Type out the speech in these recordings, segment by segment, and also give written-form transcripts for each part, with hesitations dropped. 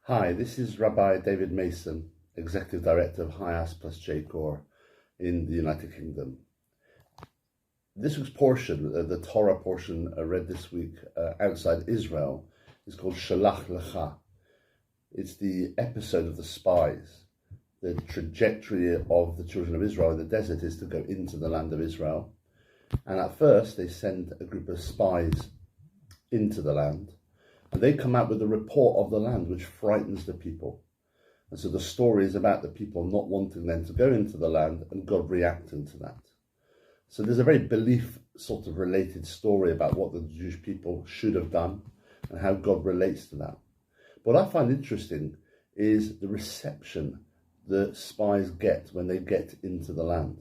Hi, this is Rabbi David Mason, Executive Director of HIAS+JCORE in the United Kingdom. This week's portion, the Torah portion read this week outside Israel, is called Shlach Lecha. It's the episode of the spies. The trajectory of the children of Israel in the desert is to go into the land of Israel. And at first they send a group of spies into the land. And they come out with a report of the land which frightens the people. And so the story is about the people not wanting them to go into the land and God reacting to that. So there's a very belief sort of related story about what the Jewish people should have done and how God relates to that. What I find interesting is the reception the spies get when they get into the land.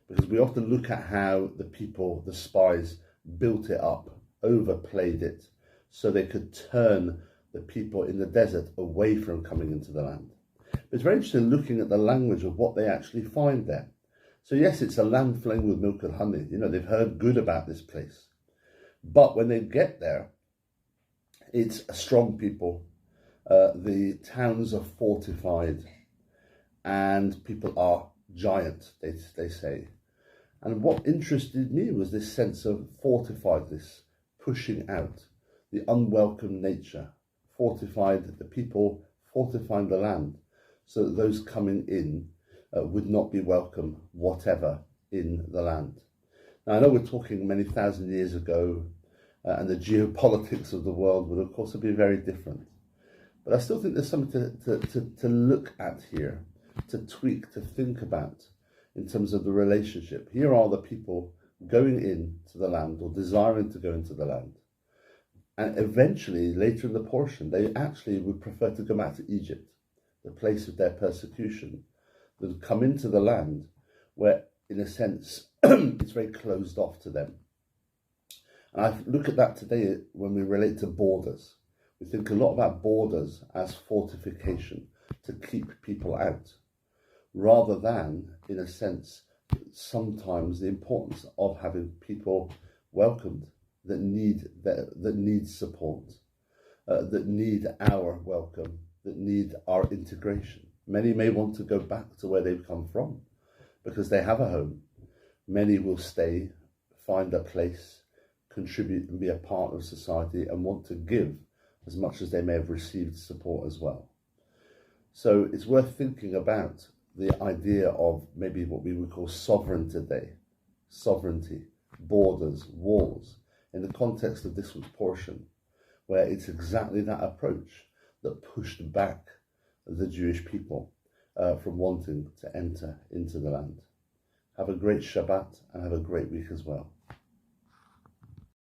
Because we often look at how the people, the spies, built it up, overplayed it, so they could turn the people in the desert away from coming into the land. But it's very interesting looking at the language of what they actually find there. So yes, it's a land flowing with milk and honey. You know, they've heard good about this place. But when they get there, it's a strong people. The towns are fortified and people are giant, they say. And what interested me was this sense of fortified, this pushing out, the unwelcome nature, fortified the people, fortifying the land, so that those coming in would not be welcome, whatever, in the land. Now, I know we're talking many thousand years ago, and the geopolitics of the world would, of course, have been very different. But I still think there's something to look at here, to tweak, to think about, in terms of the relationship. Here are the people going into the land, or desiring to go into the land. And eventually, later in the portion, they actually would prefer to go back to Egypt, the place of their persecution, than come into the land where, in a sense, it's very closed off to them. And I look at that today when we relate to borders. We think a lot about borders as fortification, to keep people out, rather than, in a sense, sometimes the importance of having people welcomed that need support, that need our welcome, that need our integration. Many may want to go back to where they've come from because they have a home. Many will stay, find a place, contribute and be a part of society and want to give as much as they may have received support as well. So it's worth thinking about the idea of maybe what we would call sovereignty today, sovereignty, borders, walls, in the context of this week's portion, where it's exactly that approach that pushed back the Jewish people from wanting to enter into the land. Have a great Shabbat and have a great week as well.